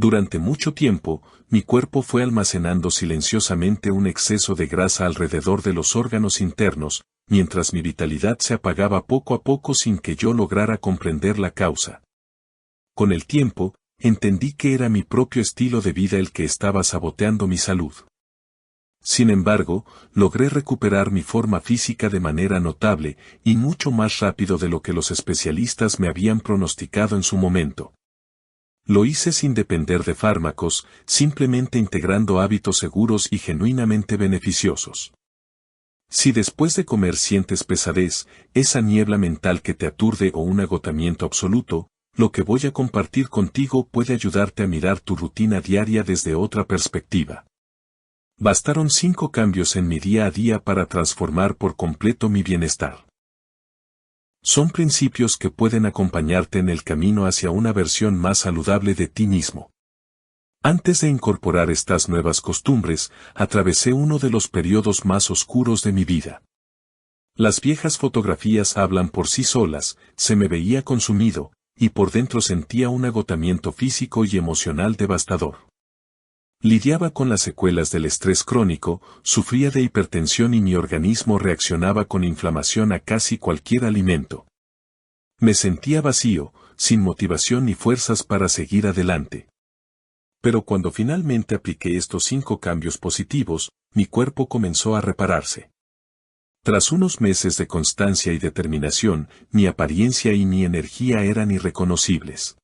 Durante mucho tiempo, mi cuerpo fue almacenando silenciosamente un exceso de grasa alrededor de los órganos internos, mientras mi vitalidad se apagaba poco a poco sin que yo lograra comprender la causa. Con el tiempo, entendí que era mi propio estilo de vida el que estaba saboteando mi salud. Sin embargo, logré recuperar mi forma física de manera notable y mucho más rápido de lo que los especialistas me habían pronosticado en su momento. Lo hice sin depender de fármacos, simplemente integrando hábitos seguros y genuinamente beneficiosos. Si después de comer sientes pesadez, esa niebla mental que te aturde o un agotamiento absoluto, lo que voy a compartir contigo puede ayudarte a mirar tu rutina diaria desde otra perspectiva. Bastaron 5 cambios en mi día a día para transformar por completo mi bienestar. Son principios que pueden acompañarte en el camino hacia una versión más saludable de ti mismo. Antes de incorporar estas nuevas costumbres, atravesé uno de los periodos más oscuros de mi vida. Las viejas fotografías hablan por sí solas, se me veía consumido, y por dentro sentía un agotamiento físico y emocional devastador. Lidiaba con las secuelas del estrés crónico, sufría de hipertensión y mi organismo reaccionaba con inflamación a casi cualquier alimento. Me sentía vacío, sin motivación ni fuerzas para seguir adelante. Pero cuando finalmente apliqué estos 5 cambios positivos, mi cuerpo comenzó a repararse. Tras unos meses de constancia y determinación, mi apariencia y mi energía eran irreconocibles.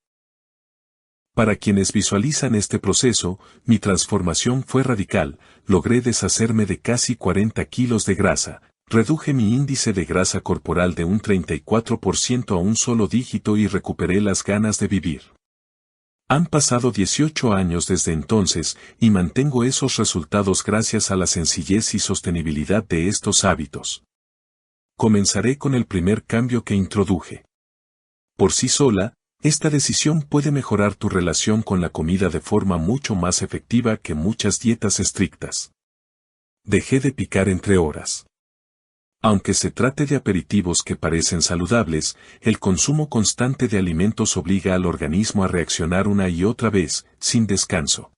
Para quienes visualizan este proceso, mi transformación fue radical, logré deshacerme de casi 40 kilos de grasa, reduje mi índice de grasa corporal de un 34% a un solo dígito y recuperé las ganas de vivir. Han pasado 18 años desde entonces y mantengo esos resultados gracias a la sencillez y sostenibilidad de estos hábitos. Comenzaré con el primer cambio que introduje. Por sí sola, esta decisión puede mejorar tu relación con la comida de forma mucho más efectiva que muchas dietas estrictas. Dejé de picar entre horas. Aunque se trate de aperitivos que parecen saludables, el consumo constante de alimentos obliga al organismo a reaccionar una y otra vez, sin descanso.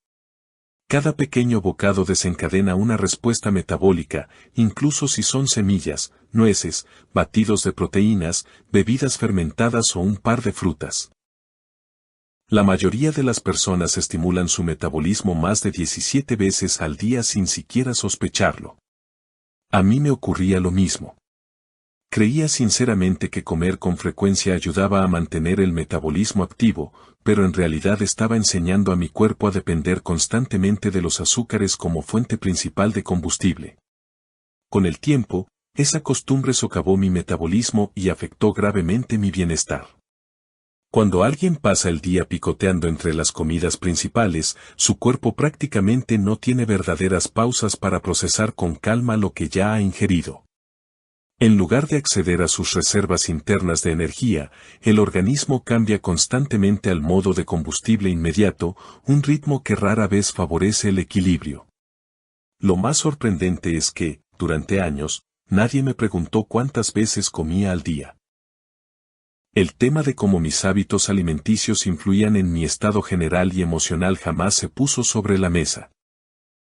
Cada pequeño bocado desencadena una respuesta metabólica, incluso si son semillas, nueces, batidos de proteínas, bebidas fermentadas o un par de frutas. La mayoría de las personas estimulan su metabolismo más de 17 veces al día sin siquiera sospecharlo. A mí me ocurría lo mismo. Creía sinceramente que comer con frecuencia ayudaba a mantener el metabolismo activo, pero en realidad estaba enseñando a mi cuerpo a depender constantemente de los azúcares como fuente principal de combustible. Con el tiempo, esa costumbre socavó mi metabolismo y afectó gravemente mi bienestar. Cuando alguien pasa el día picoteando entre las comidas principales, su cuerpo prácticamente no tiene verdaderas pausas para procesar con calma lo que ya ha ingerido. En lugar de acceder a sus reservas internas de energía, el organismo cambia constantemente al modo de combustible inmediato, un ritmo que rara vez favorece el equilibrio. Lo más sorprendente es que, durante años, nadie me preguntó cuántas veces comía al día. El tema de cómo mis hábitos alimenticios influían en mi estado general y emocional jamás se puso sobre la mesa.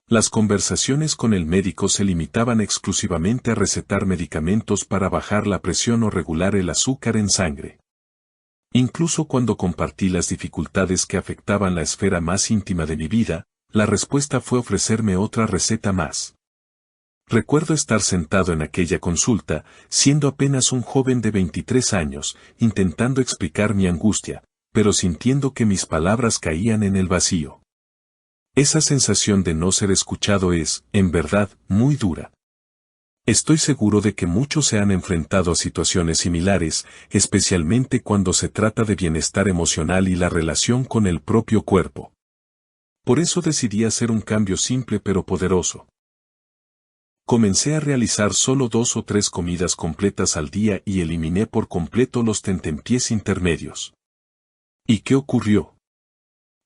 Las conversaciones con el médico se limitaban exclusivamente a recetar medicamentos para bajar la presión o regular el azúcar en sangre. Incluso cuando compartí las dificultades que afectaban la esfera más íntima de mi vida, la respuesta fue ofrecerme otra receta más. Recuerdo estar sentado en aquella consulta, siendo apenas un joven de 23 años, intentando explicar mi angustia, pero sintiendo que mis palabras caían en el vacío. Esa sensación de no ser escuchado es, en verdad, muy dura. Estoy seguro de que muchos se han enfrentado a situaciones similares, especialmente cuando se trata de bienestar emocional y la relación con el propio cuerpo. Por eso decidí hacer un cambio simple pero poderoso. Comencé a realizar solo 2 o 3 comidas completas al día y eliminé por completo los tentempiés intermedios. ¿Y qué ocurrió?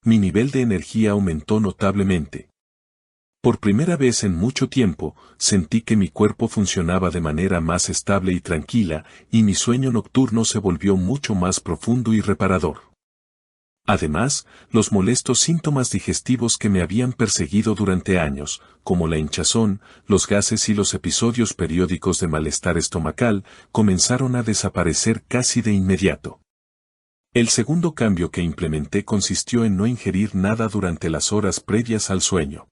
Mi nivel de energía aumentó notablemente. Por primera vez en mucho tiempo, sentí que mi cuerpo funcionaba de manera más estable y tranquila, y mi sueño nocturno se volvió mucho más profundo y reparador. Además, los molestos síntomas digestivos que me habían perseguido durante años, como la hinchazón, los gases y los episodios periódicos de malestar estomacal, comenzaron a desaparecer casi de inmediato. El segundo cambio que implementé consistió en no ingerir nada durante las horas previas al sueño.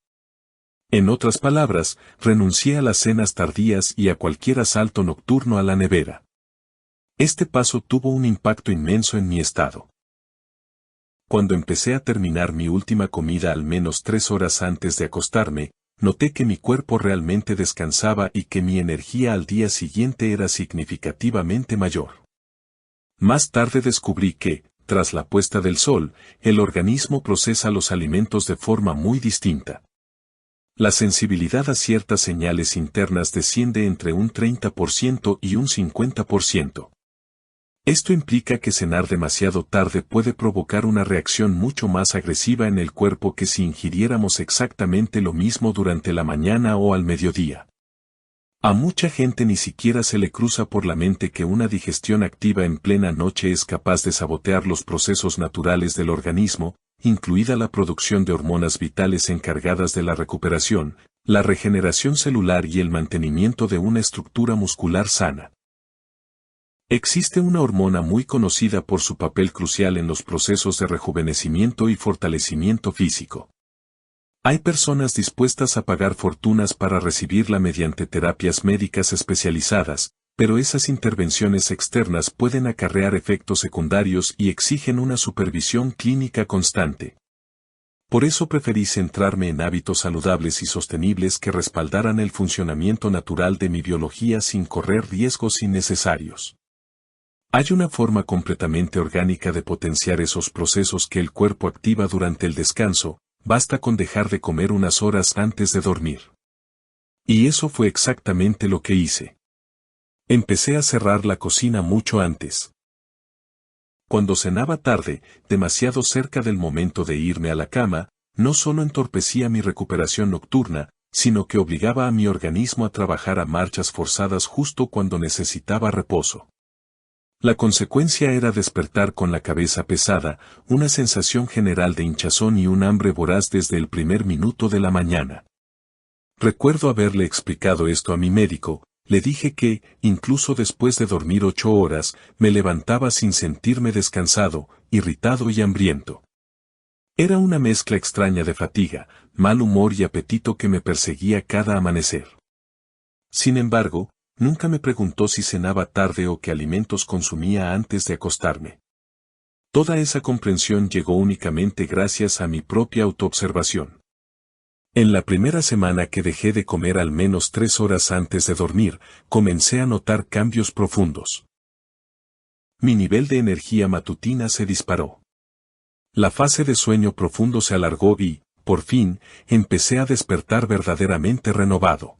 En otras palabras, renuncié a las cenas tardías y a cualquier asalto nocturno a la nevera. Este paso tuvo un impacto inmenso en mi estado. Cuando empecé a terminar mi última comida al menos 3 horas antes de acostarme, noté que mi cuerpo realmente descansaba y que mi energía al día siguiente era significativamente mayor. Más tarde descubrí que, tras la puesta del sol, el organismo procesa los alimentos de forma muy distinta. La sensibilidad a ciertas señales internas desciende entre un 30% y un 50%. Esto implica que cenar demasiado tarde puede provocar una reacción mucho más agresiva en el cuerpo que si ingiriéramos exactamente lo mismo durante la mañana o al mediodía. A mucha gente ni siquiera se le cruza por la mente que una digestión activa en plena noche es capaz de sabotear los procesos naturales del organismo, incluida la producción de hormonas vitales encargadas de la recuperación, la regeneración celular y el mantenimiento de una estructura muscular sana. Existe una hormona muy conocida por su papel crucial en los procesos de rejuvenecimiento y fortalecimiento físico. Hay personas dispuestas a pagar fortunas para recibirla mediante terapias médicas especializadas, pero esas intervenciones externas pueden acarrear efectos secundarios y exigen una supervisión clínica constante. Por eso preferí centrarme en hábitos saludables y sostenibles que respaldaran el funcionamiento natural de mi biología sin correr riesgos innecesarios. Hay una forma completamente orgánica de potenciar esos procesos que el cuerpo activa durante el descanso, basta con dejar de comer unas horas antes de dormir. Y eso fue exactamente lo que hice. Empecé a cerrar la cocina mucho antes. Cuando cenaba tarde, demasiado cerca del momento de irme a la cama, no solo entorpecía mi recuperación nocturna, sino que obligaba a mi organismo a trabajar a marchas forzadas justo cuando necesitaba reposo. La consecuencia era despertar con la cabeza pesada, una sensación general de hinchazón y un hambre voraz desde el primer minuto de la mañana. Recuerdo haberle explicado esto a mi médico, le dije que, incluso después de dormir 8 horas, me levantaba sin sentirme descansado, irritado y hambriento. Era una mezcla extraña de fatiga, mal humor y apetito que me perseguía cada amanecer. Sin embargo, nunca me preguntó si cenaba tarde o qué alimentos consumía antes de acostarme. Toda esa comprensión llegó únicamente gracias a mi propia autoobservación. En la primera semana que dejé de comer al menos 3 horas antes de dormir, comencé a notar cambios profundos. Mi nivel de energía matutina se disparó. La fase de sueño profundo se alargó y, por fin, empecé a despertar verdaderamente renovado.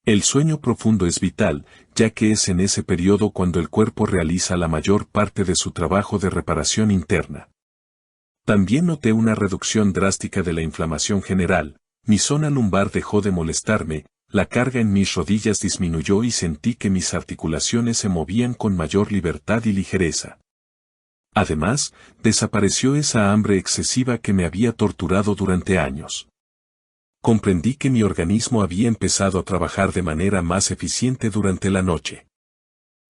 El sueño profundo es vital, ya que es en ese periodo cuando el cuerpo realiza la mayor parte de su trabajo de reparación interna. También noté una reducción drástica de la inflamación general, mi zona lumbar dejó de molestarme, la carga en mis rodillas disminuyó y sentí que mis articulaciones se movían con mayor libertad y ligereza. Además, desapareció esa hambre excesiva que me había torturado durante años. Comprendí que mi organismo había empezado a trabajar de manera más eficiente durante la noche.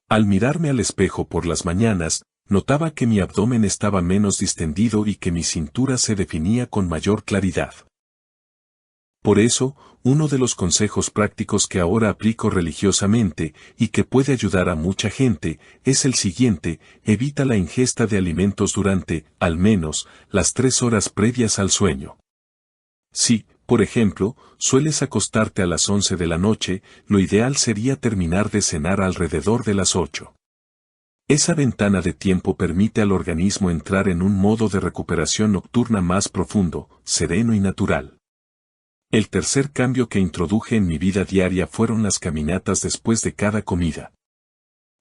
Al mirarme al espejo por las mañanas, notaba que mi abdomen estaba menos distendido y que mi cintura se definía con mayor claridad. Por eso, uno de los consejos prácticos que ahora aplico religiosamente, y que puede ayudar a mucha gente, es el siguiente: evita la ingesta de alimentos durante, al menos, las 3 horas previas al sueño. Si, por ejemplo, sueles acostarte a las 11 de la noche, lo ideal sería terminar de cenar alrededor de las 8. Esa ventana de tiempo permite al organismo entrar en un modo de recuperación nocturna más profundo, sereno y natural. El tercer cambio que introduje en mi vida diaria fueron las caminatas después de cada comida.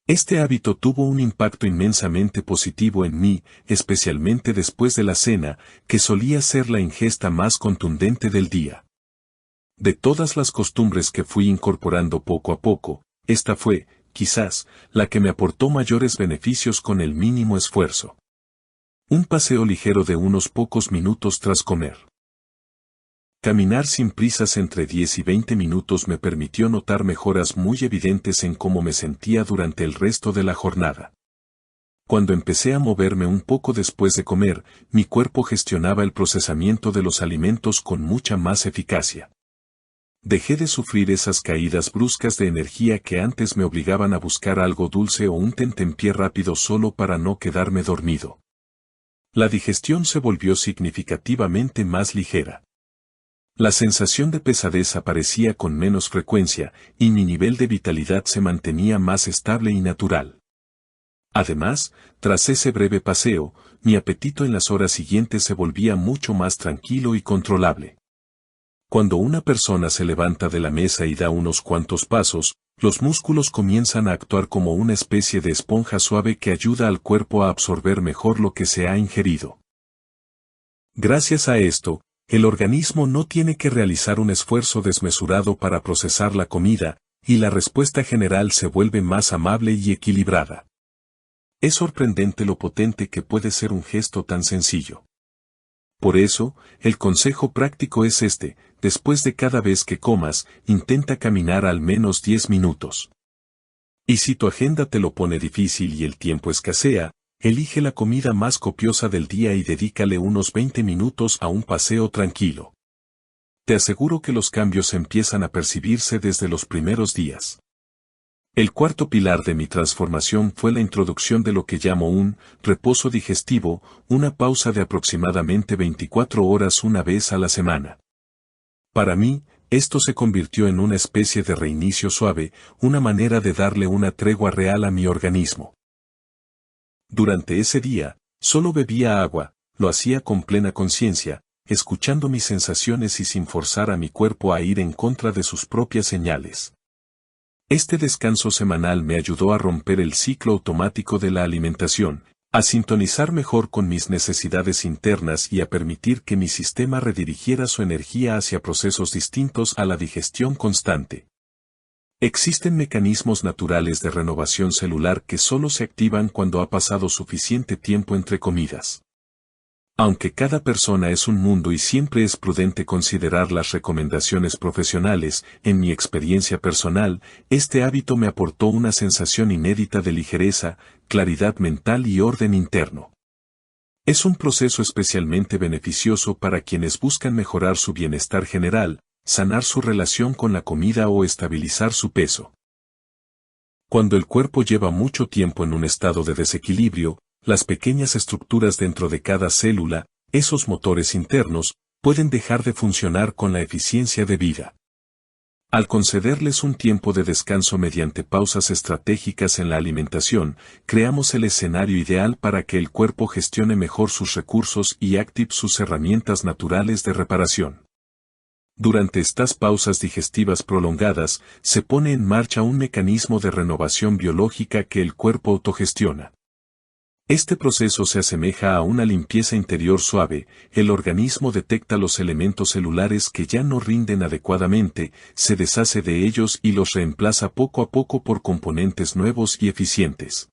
Este hábito tuvo un impacto inmensamente positivo en mí, especialmente después de la cena, que solía ser la ingesta más contundente del día. De todas las costumbres que fui incorporando poco a poco, esta fue, quizás, la que me aportó mayores beneficios con el mínimo esfuerzo. Un paseo ligero de unos pocos minutos tras comer. Caminar sin prisas entre 10 y 20 minutos me permitió notar mejoras muy evidentes en cómo me sentía durante el resto de la jornada. Cuando empecé a moverme un poco después de comer, mi cuerpo gestionaba el procesamiento de los alimentos con mucha más eficacia. Dejé de sufrir esas caídas bruscas de energía que antes me obligaban a buscar algo dulce o un tentempié rápido solo para no quedarme dormido. La digestión se volvió significativamente más ligera. La sensación de pesadez aparecía con menos frecuencia, y mi nivel de vitalidad se mantenía más estable y natural. Además, tras ese breve paseo, mi apetito en las horas siguientes se volvía mucho más tranquilo y controlable. Cuando una persona se levanta de la mesa y da unos cuantos pasos, los músculos comienzan a actuar como una especie de esponja suave que ayuda al cuerpo a absorber mejor lo que se ha ingerido. Gracias a esto, el organismo no tiene que realizar un esfuerzo desmesurado para procesar la comida, y la respuesta general se vuelve más amable y equilibrada. Es sorprendente lo potente que puede ser un gesto tan sencillo. Por eso, el consejo práctico es este: después de cada vez que comas, intenta caminar al menos 10 minutos. Y si tu agenda te lo pone difícil y el tiempo escasea, elige la comida más copiosa del día y dedícale unos 20 minutos a un paseo tranquilo. Te aseguro que los cambios empiezan a percibirse desde los primeros días. El cuarto pilar de mi transformación fue la introducción de lo que llamo un reposo digestivo, una pausa de aproximadamente 24 horas una vez a la semana. Para mí, esto se convirtió en una especie de reinicio suave, una manera de darle una tregua real a mi organismo. Durante ese día, solo bebía agua, lo hacía con plena conciencia, escuchando mis sensaciones y sin forzar a mi cuerpo a ir en contra de sus propias señales. Este descanso semanal me ayudó a romper el ciclo automático de la alimentación, a sintonizar mejor con mis necesidades internas y a permitir que mi sistema redirigiera su energía hacia procesos distintos a la digestión constante. Existen mecanismos naturales de renovación celular que solo se activan cuando ha pasado suficiente tiempo entre comidas. Aunque cada persona es un mundo y siempre es prudente considerar las recomendaciones profesionales, en mi experiencia personal, este hábito me aportó una sensación inédita de ligereza, claridad mental y orden interno. Es un proceso especialmente beneficioso para quienes buscan mejorar su bienestar general, sanar su relación con la comida o estabilizar su peso. Cuando el cuerpo lleva mucho tiempo en un estado de desequilibrio, las pequeñas estructuras dentro de cada célula, esos motores internos, pueden dejar de funcionar con la eficiencia debida. Al concederles un tiempo de descanso mediante pausas estratégicas en la alimentación, creamos el escenario ideal para que el cuerpo gestione mejor sus recursos y active sus herramientas naturales de reparación. Durante estas pausas digestivas prolongadas, se pone en marcha un mecanismo de renovación biológica que el cuerpo autogestiona. Este proceso se asemeja a una limpieza interior suave. El organismo detecta los elementos celulares que ya no rinden adecuadamente, se deshace de ellos y los reemplaza poco a poco por componentes nuevos y eficientes.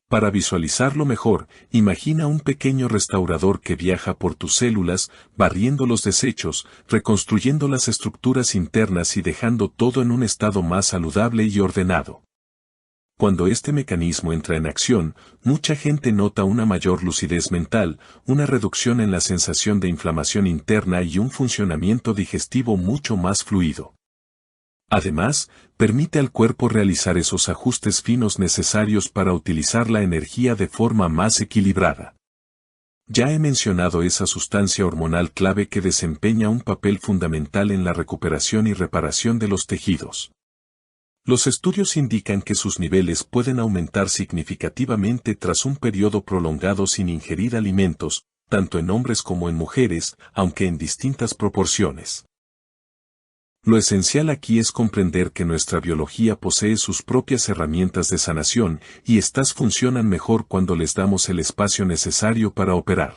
Para visualizarlo mejor, imagina un pequeño restaurador que viaja por tus células, barriendo los desechos, reconstruyendo las estructuras internas y dejando todo en un estado más saludable y ordenado. Cuando este mecanismo entra en acción, mucha gente nota una mayor lucidez mental, una reducción en la sensación de inflamación interna y un funcionamiento digestivo mucho más fluido. Además, permite al cuerpo realizar esos ajustes finos necesarios para utilizar la energía de forma más equilibrada. Ya he mencionado esa sustancia hormonal clave que desempeña un papel fundamental en la recuperación y reparación de los tejidos. Los estudios indican que sus niveles pueden aumentar significativamente tras un periodo prolongado sin ingerir alimentos, tanto en hombres como en mujeres, aunque en distintas proporciones. Lo esencial aquí es comprender que nuestra biología posee sus propias herramientas de sanación y estas funcionan mejor cuando les damos el espacio necesario para operar.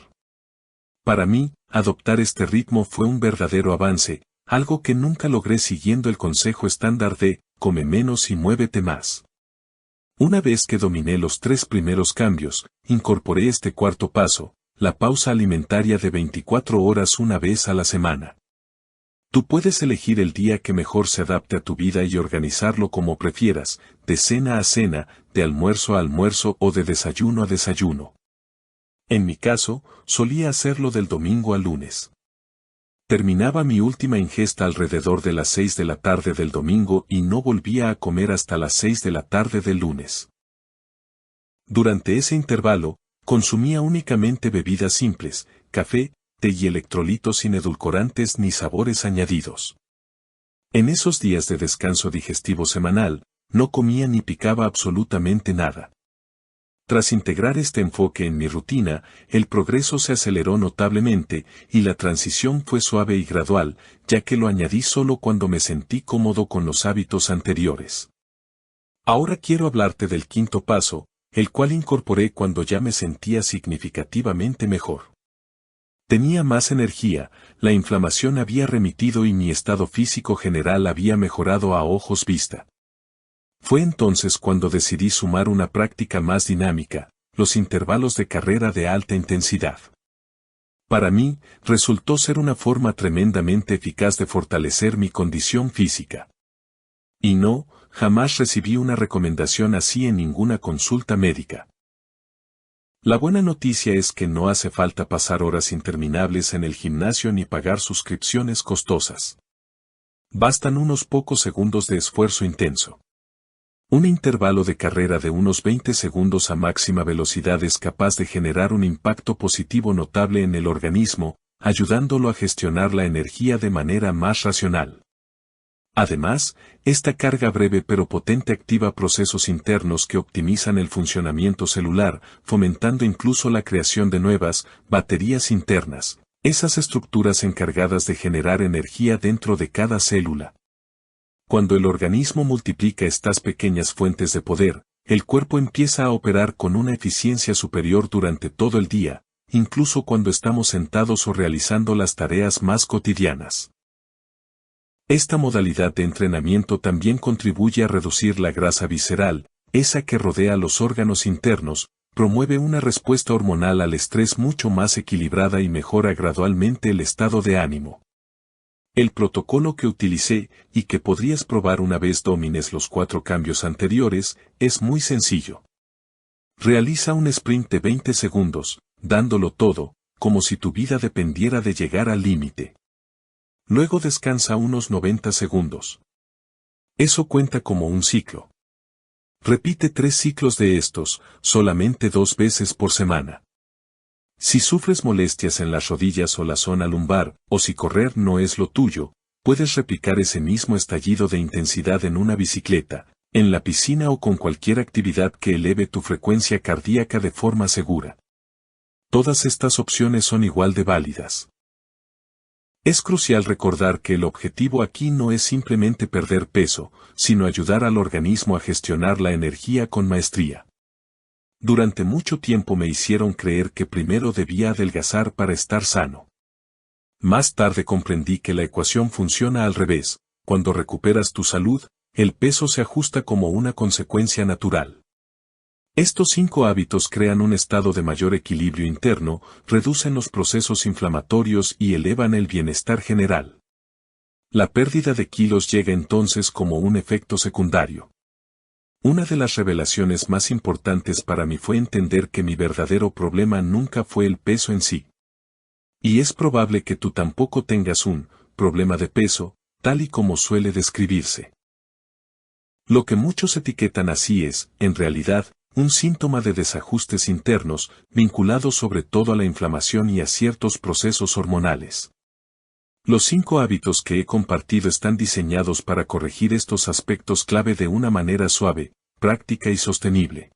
Para mí, adoptar este ritmo fue un verdadero avance, algo que nunca logré siguiendo el consejo estándar de come menos y muévete más. Una vez que dominé los 3 primeros cambios, incorporé este cuarto paso, la pausa alimentaria de 24 horas una vez a la semana. Tú puedes elegir el día que mejor se adapte a tu vida y organizarlo como prefieras, de cena a cena, de almuerzo a almuerzo o de desayuno a desayuno. En mi caso, solía hacerlo del domingo al lunes. Terminaba mi última ingesta alrededor de las 6 de la tarde del domingo y no volvía a comer hasta las 6 de la tarde del lunes. Durante ese intervalo, consumía únicamente bebidas simples, café, té y electrolitos sin edulcorantes ni sabores añadidos. En esos días de descanso digestivo semanal, no comía ni picaba absolutamente nada. Tras integrar este enfoque en mi rutina, el progreso se aceleró notablemente y la transición fue suave y gradual, ya que lo añadí solo cuando me sentí cómodo con los hábitos anteriores. Ahora quiero hablarte del quinto paso, el cual incorporé cuando ya me sentía significativamente mejor. Tenía más energía, la inflamación había remitido y mi estado físico general había mejorado a ojos vista. Fue entonces cuando decidí sumar una práctica más dinámica, los intervalos de carrera de alta intensidad. Para mí, resultó ser una forma tremendamente eficaz de fortalecer mi condición física. Y no, jamás recibí una recomendación así en ninguna consulta médica. La buena noticia es que no hace falta pasar horas interminables en el gimnasio ni pagar suscripciones costosas. Bastan unos pocos segundos de esfuerzo intenso. Un intervalo de carrera de unos 20 segundos a máxima velocidad es capaz de generar un impacto positivo notable en el organismo, ayudándolo a gestionar la energía de manera más racional. Además, esta carga breve pero potente activa procesos internos que optimizan el funcionamiento celular, fomentando incluso la creación de nuevas baterías internas, esas estructuras encargadas de generar energía dentro de cada célula. Cuando el organismo multiplica estas pequeñas fuentes de poder, el cuerpo empieza a operar con una eficiencia superior durante todo el día, incluso cuando estamos sentados o realizando las tareas más cotidianas. Esta modalidad de entrenamiento también contribuye a reducir la grasa visceral, esa que rodea los órganos internos, promueve una respuesta hormonal al estrés mucho más equilibrada y mejora gradualmente el estado de ánimo. El protocolo que utilicé, y que podrías probar una vez domines los 4 cambios anteriores, es muy sencillo. Realiza un sprint de 20 segundos, dándolo todo, como si tu vida dependiera de llegar al límite. Luego descansa unos 90 segundos. Eso cuenta como un ciclo. Repite 3 ciclos de estos, solamente 2 veces por semana. Si sufres molestias en las rodillas o la zona lumbar, o si correr no es lo tuyo, puedes replicar ese mismo estallido de intensidad en una bicicleta, en la piscina o con cualquier actividad que eleve tu frecuencia cardíaca de forma segura. Todas estas opciones son igual de válidas. Es crucial recordar que el objetivo aquí no es simplemente perder peso, sino ayudar al organismo a gestionar la energía con maestría. Durante mucho tiempo me hicieron creer que primero debía adelgazar para estar sano. Más tarde comprendí que la ecuación funciona al revés: cuando recuperas tu salud, el peso se ajusta como una consecuencia natural. Estos 5 hábitos crean un estado de mayor equilibrio interno, reducen los procesos inflamatorios y elevan el bienestar general. La pérdida de kilos llega entonces como un efecto secundario. Una de las revelaciones más importantes para mí fue entender que mi verdadero problema nunca fue el peso en sí. Y es probable que tú tampoco tengas un problema de peso, tal y como suele describirse. Lo que muchos etiquetan así es, en realidad, un síntoma de desajustes internos, vinculados sobre todo a la inflamación y a ciertos procesos hormonales. Los 5 hábitos que he compartido están diseñados para corregir estos aspectos clave de una manera suave, práctica y sostenible.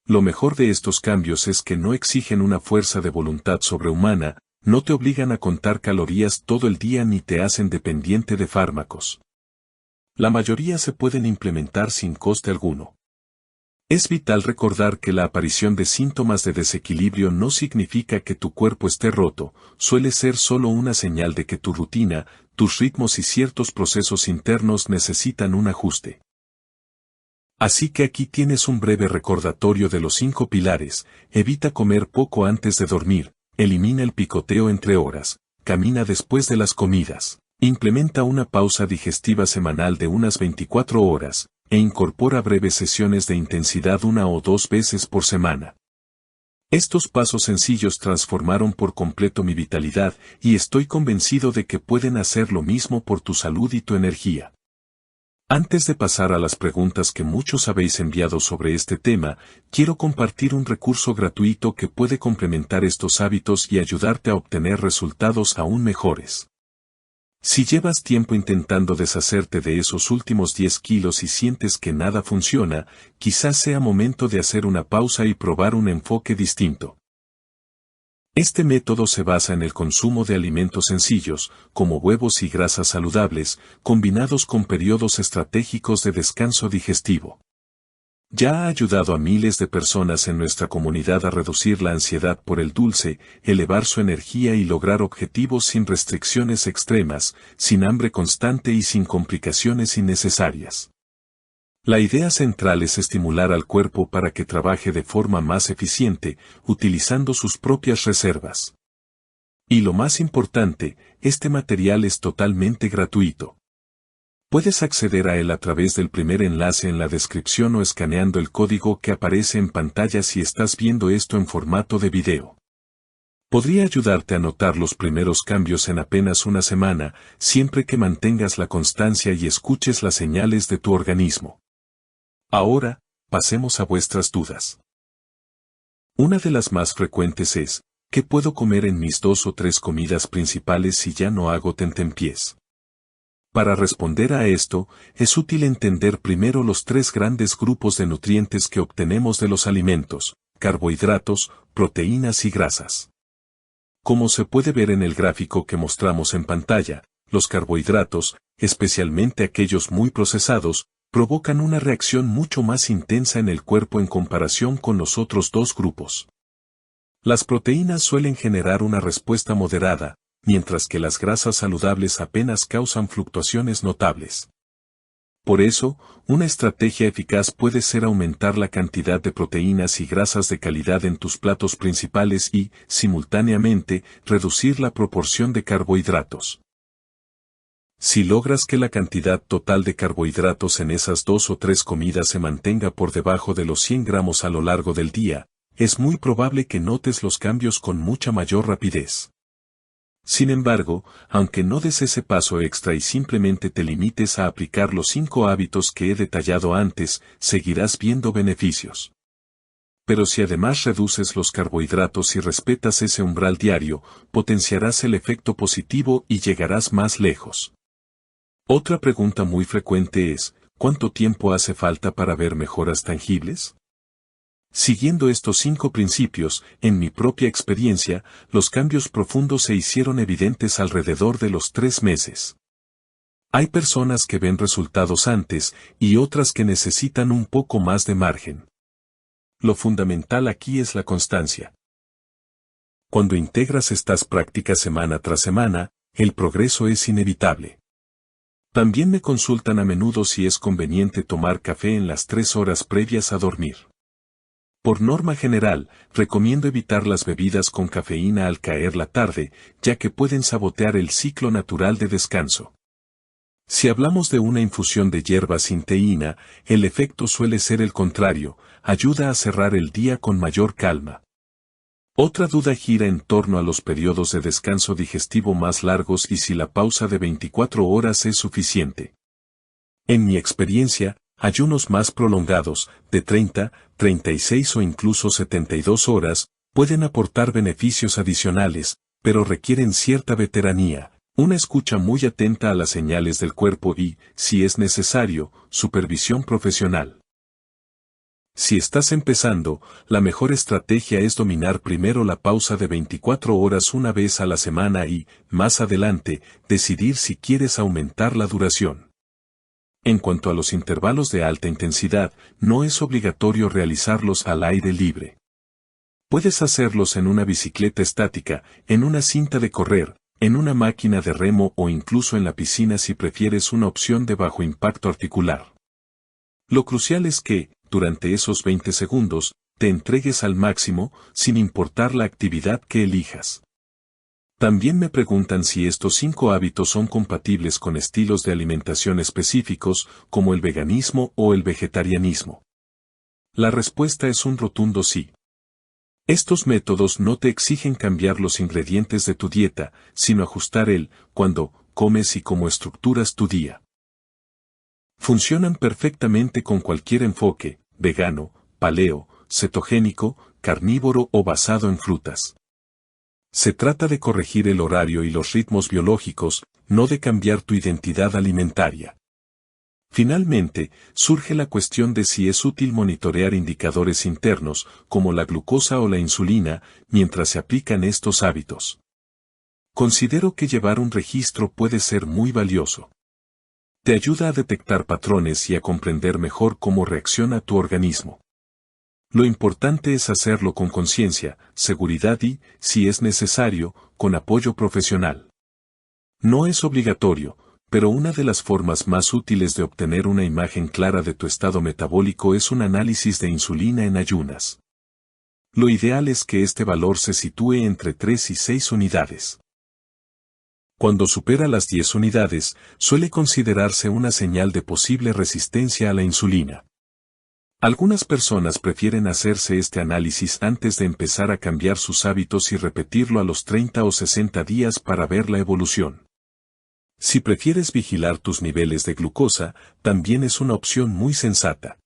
Lo mejor de estos cambios es que no exigen una fuerza de voluntad sobrehumana, no te obligan a contar calorías todo el día ni te hacen dependiente de fármacos. La mayoría se pueden implementar sin coste alguno. Es vital recordar que la aparición de síntomas de desequilibrio no significa que tu cuerpo esté roto, suele ser solo una señal de que tu rutina, tus ritmos y ciertos procesos internos necesitan un ajuste. Así que aquí tienes un breve recordatorio de los 5 pilares: evita comer poco antes de dormir, elimina el picoteo entre horas, camina después de las comidas, implementa una pausa digestiva semanal de unas 24 horas, e incorpora breves sesiones de intensidad 1 o 2 veces por semana. Estos pasos sencillos transformaron por completo mi vitalidad y estoy convencido de que pueden hacer lo mismo por tu salud y tu energía. Antes de pasar a las preguntas que muchos habéis enviado sobre este tema, quiero compartir un recurso gratuito que puede complementar estos hábitos y ayudarte a obtener resultados aún mejores. Si llevas tiempo intentando deshacerte de esos últimos 10 kilos y sientes que nada funciona, quizás sea momento de hacer una pausa y probar un enfoque distinto. Este método se basa en el consumo de alimentos sencillos, como huevos y grasas saludables, combinados con periodos estratégicos de descanso digestivo. Ya ha ayudado a miles de personas en nuestra comunidad a reducir la ansiedad por el dulce, elevar su energía y lograr objetivos sin restricciones extremas, sin hambre constante y sin complicaciones innecesarias. La idea central es estimular al cuerpo para que trabaje de forma más eficiente, utilizando sus propias reservas. Y lo más importante, este material es totalmente gratuito. Puedes acceder a él a través del primer enlace en la descripción o escaneando el código que aparece en pantalla si estás viendo esto en formato de video. Podría ayudarte a notar los primeros cambios en apenas una semana, siempre que mantengas la constancia y escuches las señales de tu organismo. Ahora, pasemos a vuestras dudas. Una de las más frecuentes es: ¿qué puedo comer en mis 2 o 3 comidas principales si ya no hago tentempiés? Para responder a esto, es útil entender primero los 3 grandes grupos de nutrientes que obtenemos de los alimentos: carbohidratos, proteínas y grasas. Como se puede ver en el gráfico que mostramos en pantalla, los carbohidratos, especialmente aquellos muy procesados, provocan una reacción mucho más intensa en el cuerpo en comparación con los otros 2 grupos. Las proteínas suelen generar una respuesta moderada, mientras que las grasas saludables apenas causan fluctuaciones notables. Por eso, una estrategia eficaz puede ser aumentar la cantidad de proteínas y grasas de calidad en tus platos principales y, simultáneamente, reducir la proporción de carbohidratos. Si logras que la cantidad total de carbohidratos en esas 2 o 3 comidas se mantenga por debajo de los 100 gramos a lo largo del día, es muy probable que notes los cambios con mucha mayor rapidez. Sin embargo, aunque no des ese paso extra y simplemente te limites a aplicar los 5 hábitos que he detallado antes, seguirás viendo beneficios. Pero si además reduces los carbohidratos y respetas ese umbral diario, potenciarás el efecto positivo y llegarás más lejos. Otra pregunta muy frecuente es: ¿cuánto tiempo hace falta para ver mejoras tangibles? Siguiendo estos 5 principios, en mi propia experiencia, los cambios profundos se hicieron evidentes alrededor de los 3 meses. Hay personas que ven resultados antes y otras que necesitan un poco más de margen. Lo fundamental aquí es la constancia. Cuando integras estas prácticas semana tras semana, el progreso es inevitable. También me consultan a menudo si es conveniente tomar café en las 3 horas previas a dormir. Por norma general, recomiendo evitar las bebidas con cafeína al caer la tarde, ya que pueden sabotear el ciclo natural de descanso. Si hablamos de una infusión de hierba sin teína, el efecto suele ser el contrario: ayuda a cerrar el día con mayor calma. Otra duda gira en torno a los periodos de descanso digestivo más largos y si la pausa de 24 horas es suficiente. En mi experiencia, ayunos más prolongados, de 30, 36 o incluso 72 horas, pueden aportar beneficios adicionales, pero requieren cierta veteranía, una escucha muy atenta a las señales del cuerpo y, si es necesario, supervisión profesional. Si estás empezando, la mejor estrategia es dominar primero la pausa de 24 horas una vez a la semana y, más adelante, decidir si quieres aumentar la duración. En cuanto a los intervalos de alta intensidad, no es obligatorio realizarlos al aire libre. Puedes hacerlos en una bicicleta estática, en una cinta de correr, en una máquina de remo o incluso en la piscina si prefieres una opción de bajo impacto articular. Lo crucial es que, durante esos 20 segundos, te entregues al máximo, sin importar la actividad que elijas. También me preguntan si estos 5 hábitos son compatibles con estilos de alimentación específicos, como el veganismo o el vegetarianismo. La respuesta es un rotundo sí. Estos métodos no te exigen cambiar los ingredientes de tu dieta, sino ajustar el cuándo comes y cómo estructuras tu día. Funcionan perfectamente con cualquier enfoque, vegano, paleo, cetogénico, carnívoro o basado en frutas. Se trata de corregir el horario y los ritmos biológicos, no de cambiar tu identidad alimentaria. Finalmente, surge la cuestión de si es útil monitorear indicadores internos, como la glucosa o la insulina, mientras se aplican estos hábitos. Considero que llevar un registro puede ser muy valioso. Te ayuda a detectar patrones y a comprender mejor cómo reacciona tu organismo. Lo importante es hacerlo con conciencia, seguridad y, si es necesario, con apoyo profesional. No es obligatorio, pero una de las formas más útiles de obtener una imagen clara de tu estado metabólico es un análisis de insulina en ayunas. Lo ideal es que este valor se sitúe entre 3 y 6 unidades. Cuando supera las 10 unidades, suele considerarse una señal de posible resistencia a la insulina. Algunas personas prefieren hacerse este análisis antes de empezar a cambiar sus hábitos y repetirlo a los 30 o 60 días para ver la evolución. Si prefieres vigilar tus niveles de glucosa, también es una opción muy sensata.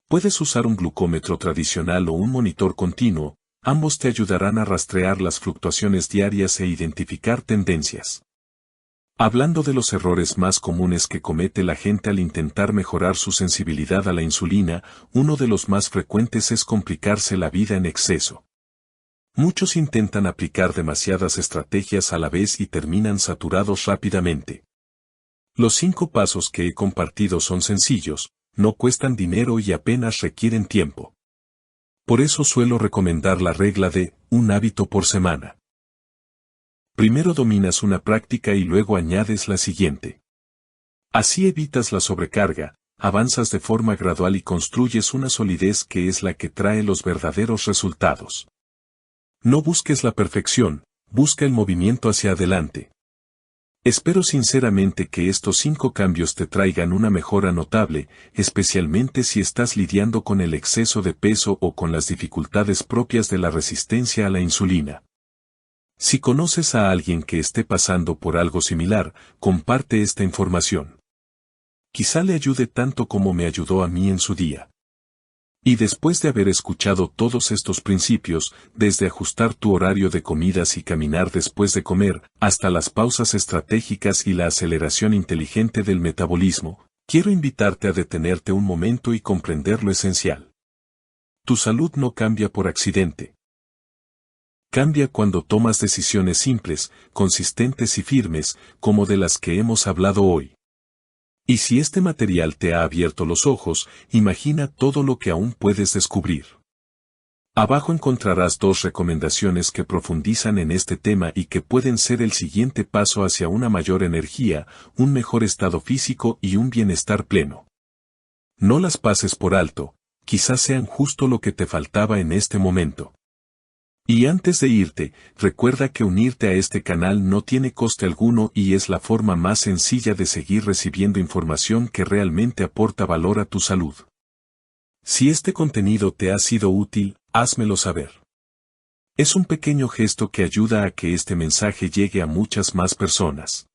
Puedes usar un glucómetro tradicional o un monitor continuo, ambos te ayudarán a rastrear las fluctuaciones diarias e identificar tendencias. Hablando de los errores más comunes que comete la gente al intentar mejorar su sensibilidad a la insulina, uno de los más frecuentes es complicarse la vida en exceso. Muchos intentan aplicar demasiadas estrategias a la vez y terminan saturados rápidamente. Los 5 pasos que he compartido son sencillos, no cuestan dinero y apenas requieren tiempo. Por eso suelo recomendar la regla de un hábito por semana. Primero dominas una práctica y luego añades la siguiente. Así evitas la sobrecarga, avanzas de forma gradual y construyes una solidez que es la que trae los verdaderos resultados. No busques la perfección, busca el movimiento hacia adelante. Espero sinceramente que estos 5 cambios te traigan una mejora notable, especialmente si estás lidiando con el exceso de peso o con las dificultades propias de la resistencia a la insulina. Si conoces a alguien que esté pasando por algo similar, comparte esta información. Quizá le ayude tanto como me ayudó a mí en su día. Y después de haber escuchado todos estos principios, desde ajustar tu horario de comidas y caminar después de comer, hasta las pausas estratégicas y la aceleración inteligente del metabolismo, quiero invitarte a detenerte un momento y comprender lo esencial. Tu salud no cambia por accidente. Cambia cuando tomas decisiones simples, consistentes y firmes, como de las que hemos hablado hoy. Y si este material te ha abierto los ojos, imagina todo lo que aún puedes descubrir. Abajo encontrarás 2 recomendaciones que profundizan en este tema y que pueden ser el siguiente paso hacia una mayor energía, un mejor estado físico y un bienestar pleno. No las pases por alto, quizás sean justo lo que te faltaba en este momento. Y antes de irte, recuerda que unirte a este canal no tiene coste alguno y es la forma más sencilla de seguir recibiendo información que realmente aporta valor a tu salud. Si este contenido te ha sido útil, házmelo saber. Es un pequeño gesto que ayuda a que este mensaje llegue a muchas más personas.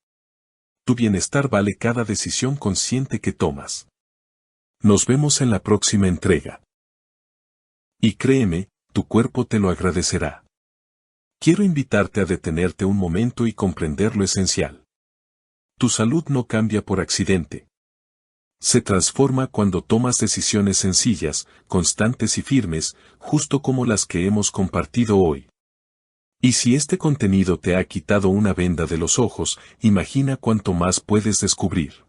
Tu bienestar vale cada decisión consciente que tomas. Nos vemos en la próxima entrega. Y créeme, tu cuerpo te lo agradecerá. Quiero invitarte a detenerte un momento y comprender lo esencial. Tu salud no cambia por accidente. Se transforma cuando tomas decisiones sencillas, constantes y firmes, justo como las que hemos compartido hoy. Y si este contenido te ha quitado una venda de los ojos, imagina cuánto más puedes descubrir.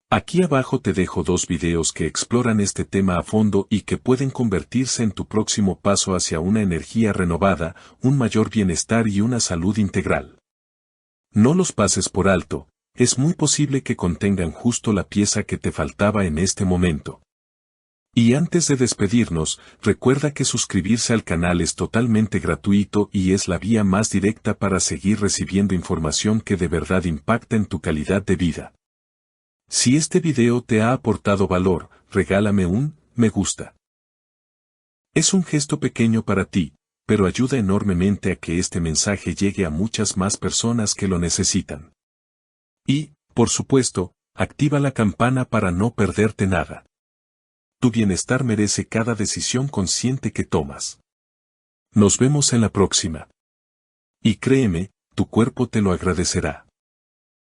Aquí abajo te dejo 2 videos que exploran este tema a fondo y que pueden convertirse en tu próximo paso hacia una energía renovada, un mayor bienestar y una salud integral. No los pases por alto, es muy posible que contengan justo la pieza que te faltaba en este momento. Y antes de despedirnos, recuerda que suscribirse al canal es totalmente gratuito y es la vía más directa para seguir recibiendo información que de verdad impacta en tu calidad de vida. Si este video te ha aportado valor, regálame un me gusta. Es un gesto pequeño para ti, pero ayuda enormemente a que este mensaje llegue a muchas más personas que lo necesitan. Y, por supuesto, activa la campana para no perderte nada. Tu bienestar merece cada decisión consciente que tomas. Nos vemos en la próxima. Y créeme, tu cuerpo te lo agradecerá.